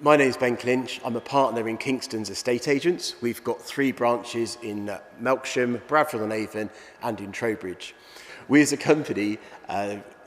My name is Ben Clinch. I'm a partner in Kingston's Estate Agents. We've got 3 branches in Melksham, Bradford-on-Avon and in Trowbridge. We as a company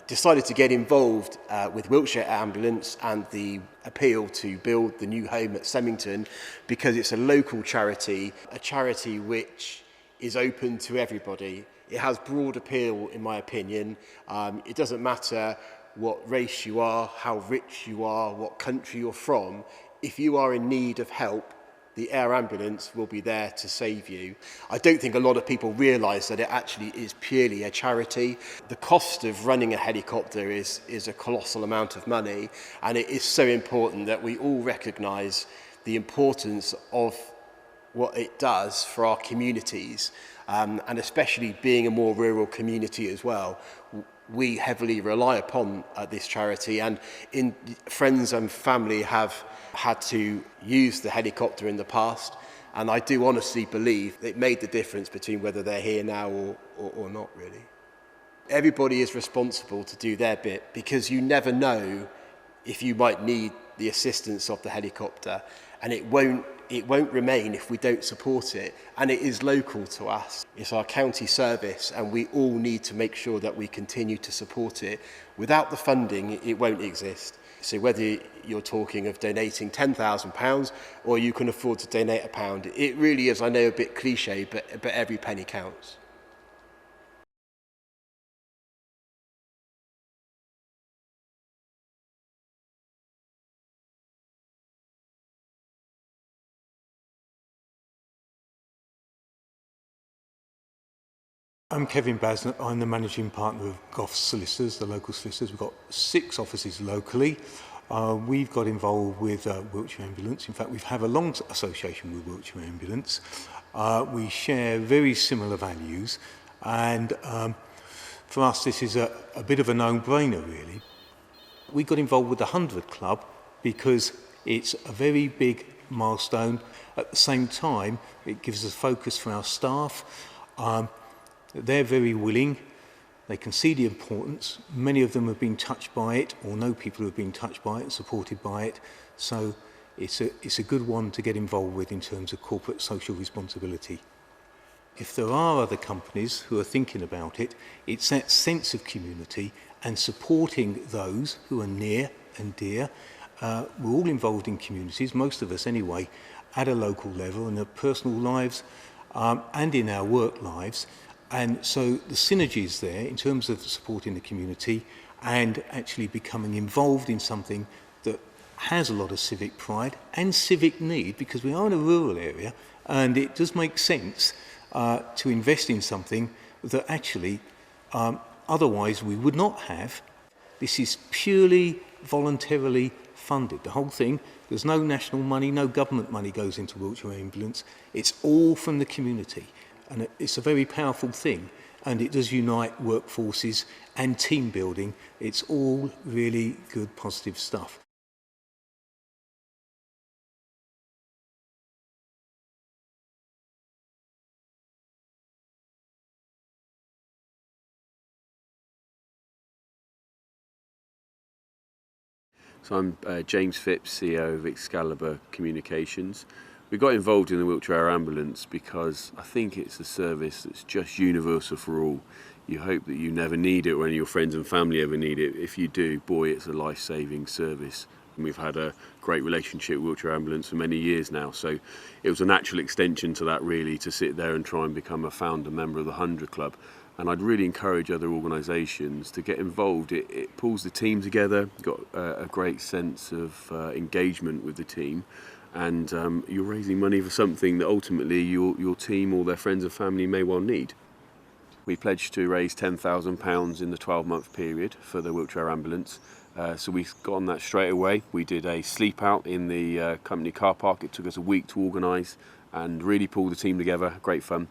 decided to get involved with Wiltshire Air Ambulance and the appeal to build the new home at Semmington because it's a local charity, a charity which is open to everybody. It has broad appeal, in my opinion. It doesn't matter what race you are, how rich you are, what country you're from. If you are in need of help, the air ambulance will be there to save you. I don't think a lot of people realise that it actually is purely a charity. The cost of running a helicopter is a colossal amount of money, and it is so important that we all recognise the importance of what it does for our communities, and especially being a more rural community as well. We heavily rely upon this charity, and friends and family have had to use the helicopter in the past, and I do honestly believe it made the difference between whether they're here now or not, really. Everybody is responsible to do their bit because you never know if you might need the assistance of the helicopter, and it won't remain if we don't support it, and it is local to us. It's our county service, and we all need to make sure that we continue to support it. Without the funding, it won't exist. So whether you're talking of donating £10,000 or you can afford to donate £1, it really is, I know, a bit cliche, but every penny counts. I'm Kevin Basnett. I'm the managing partner of Goff Solicitors, the local solicitors. We've got 6 offices locally. We've got involved with Wiltshire Ambulance. In fact, we have a long association with Wiltshire Ambulance. We share very similar values, and for us this is a bit of a no-brainer, really. We got involved with the 100 Club because it's a very big milestone. At the same time, it gives us focus for our staff. They're very willing, they can see the importance. Many of them have been touched by it, or know people who have been touched by it and supported by it. So it's a good one to get involved with in terms of corporate social responsibility. If there are other companies who are thinking about it, it's that sense of community and supporting those who are near and dear. We're all involved in communities, most of us anyway, at a local level in our personal lives and in our work lives. And so the synergies there in terms of supporting the community and actually becoming involved in something that has a lot of civic pride and civic need, because we are in a rural area and it does make sense to invest in something that actually otherwise we would not have. This is purely voluntarily funded. The whole thing, there's no national money, no government money goes into Wiltshire Ambulance. It's all from the community. And it's a very powerful thing, and it does unite workforces and team building. It's all really good, positive stuff. So I'm James Phipps, CEO of Excalibur Communications. We got involved in the Wiltshire Air Ambulance because I think it's a service that's just universal for all. You hope that you never need it or any of your friends and family ever need it. If you do, boy, it's a life-saving service. And we've had a great relationship with Wiltshire Ambulance for many years now, so it was a natural extension to that, really, to sit there and try and become a founder member of the 100 Club. And I'd really encourage other organisations to get involved. It pulls the team together, got a great sense of engagement with the team, and you're raising money for something that ultimately your team or their friends and family may well need. We pledged to raise £10,000 in the 12-month period for the Wiltshire Ambulance, so we got on that straight away. We did a sleep out in the company car park. It took us a week to organise and really pull the team together, great fun.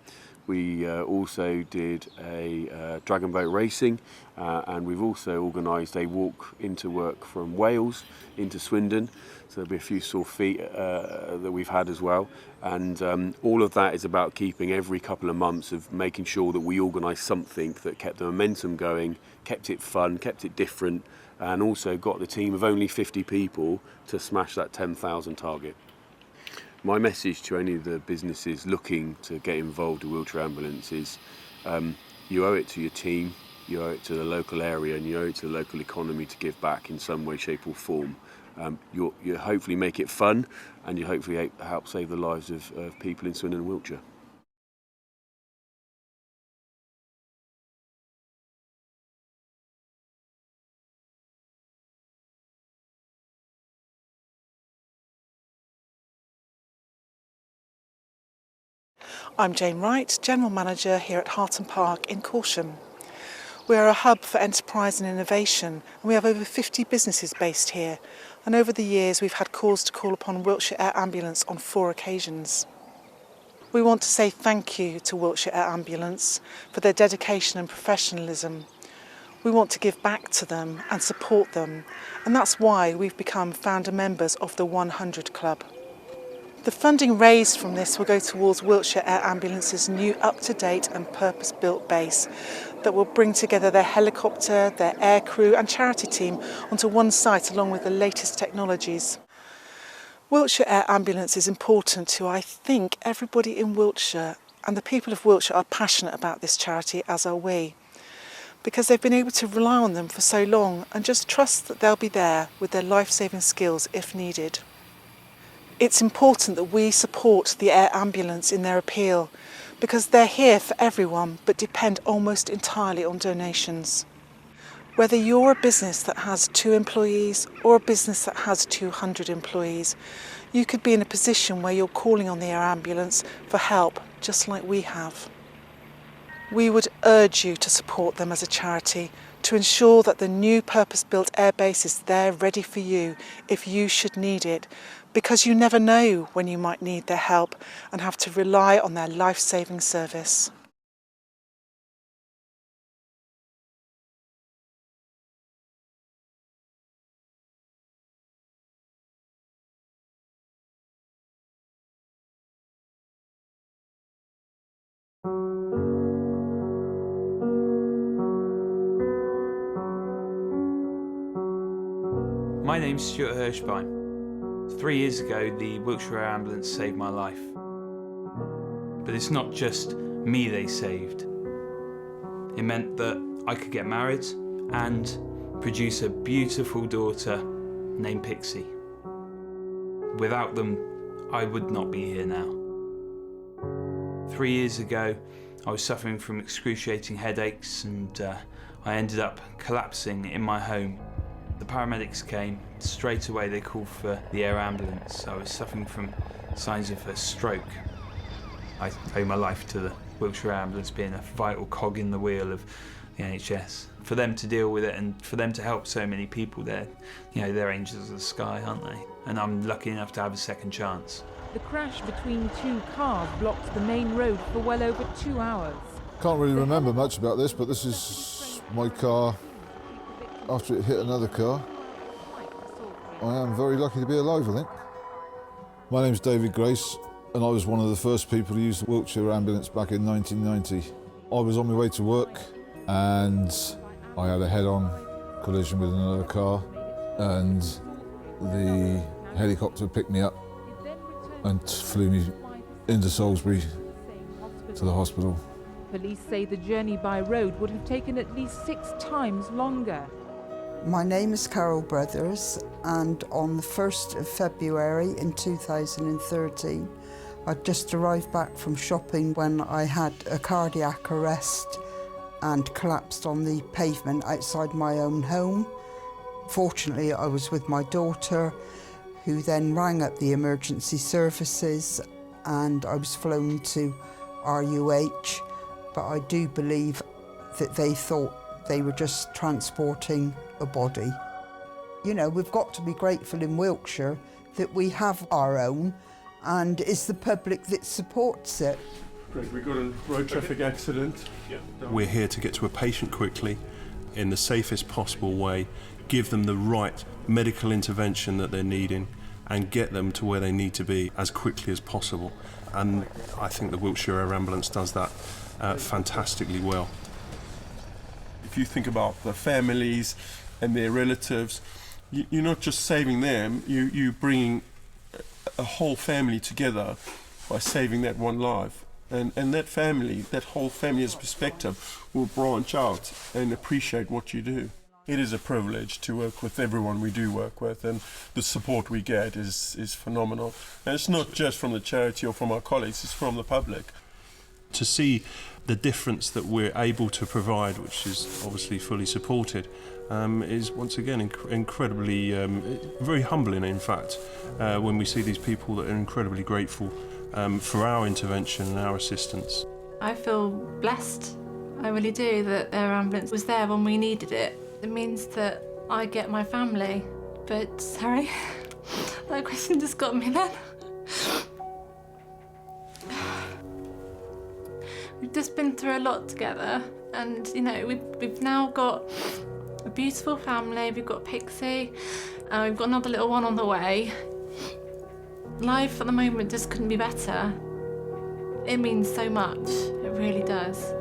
We also did a dragon boat racing, and we've also organised a walk into work from Wales into Swindon. So there'll be a few sore feet that we've had as well. And all of that is about keeping every couple of months of making sure that we organise something that kept the momentum going, kept it fun, kept it different, and also got the team of only 50 people to smash that 10,000 target. My message to any of the businesses looking to get involved in Wiltshire Ambulance is you owe it to your team, you owe it to the local area, and you owe it to the local economy to give back in some way, shape or form. You hopefully make it fun, and you hopefully help save the lives of people in Swindon and Wiltshire. I'm Jane Wright, General Manager here at Harton Park in Corsham. We are a hub for enterprise and innovation, and we have over 50 businesses based here. And over the years we've had calls to call upon Wiltshire Air Ambulance on 4 occasions. We want to say thank you to Wiltshire Air Ambulance for their dedication and professionalism. We want to give back to them and support them, and that's why we've become founder members of the 100 Club. The funding raised from this will go towards Wiltshire Air Ambulance's new up-to-date and purpose-built base that will bring together their helicopter, their air crew and charity team onto one site along with the latest technologies. Wiltshire Air Ambulance is important to, I think, everybody in Wiltshire, and the people of Wiltshire are passionate about this charity, as are we, because they've been able to rely on them for so long and just trust that they'll be there with their life-saving skills if needed. It's important that we support the Air Ambulance in their appeal because they're here for everyone but depend almost entirely on donations. Whether you're a business that has 2 employees or a business that has 200 employees, you could be in a position where you're calling on the Air Ambulance for help, just like we have. We would urge you to support them as a charity to ensure that the new purpose-built airbase is there ready for you if you should need it, because you never know when you might need their help and have to rely on their life-saving service. My name's Stuart Hirschbein. 3 years ago, the Wiltshire Air Ambulance saved my life. But it's not just me they saved. It meant that I could get married and produce a beautiful daughter named Pixie. Without them, I would not be here now. 3 years ago, I was suffering from excruciating headaches and I ended up collapsing in my home. The paramedics came. Straight away they called for the air ambulance. I was suffering from signs of a stroke. I owe my life to the Wiltshire Air Ambulance being a vital cog in the wheel of the NHS. For them to deal with it and for them to help so many people, they're angels of the sky, aren't they? And I'm lucky enough to have a second chance. The crash between 2 cars blocked the main road for well over 2 hours. Can't really remember much about this, but this is my car after it hit another car. I am very lucky to be alive, I think. My name's David Grace, and I was one of the first people to use the Wiltshire Ambulance back in 1990. I was on my way to work and I had a head-on collision with another car, and the helicopter picked me up and flew me into Salisbury to the hospital. Police say the journey by road would have taken at least 6 times longer. My name is Carol Brothers, and on the 1st of February in 2013, I'd just arrived back from shopping when I had a cardiac arrest and collapsed on the pavement outside my own home. Fortunately, I was with my daughter, who then rang up the emergency services, and I was flown to RUH, but I do believe that they thought they were just transporting a body. You know, we've got to be grateful in Wiltshire that we have our own, and it's the public that supports it. Greg, we got a road traffic accident. We're here to get to a patient quickly, in the safest possible way, give them the right medical intervention that they're needing, and get them to where they need to be as quickly as possible. And I think the Wiltshire Air Ambulance does that fantastically well. If you think about the families and their relatives. You're not just saving them, you're bringing a whole family together by saving that one life. And that family, that whole family's perspective will branch out and appreciate what you do. It is a privilege to work with everyone we do work with, and the support we get is phenomenal. And it's not just from the charity or from our colleagues, it's from the public. To see the difference that we're able to provide, which is obviously fully supported, is once again incredibly, very humbling in fact, when we see these people that are incredibly grateful for our intervention and our assistance. I feel blessed, I really do, that their ambulance was there when we needed it. It means that I get my family, but sorry, that question just got me then. We've just been through a lot together, and you know, we've now got a beautiful family. We've got Pixie, we've got another little one on the way. Life at the moment just couldn't be better. It means so much, it really does.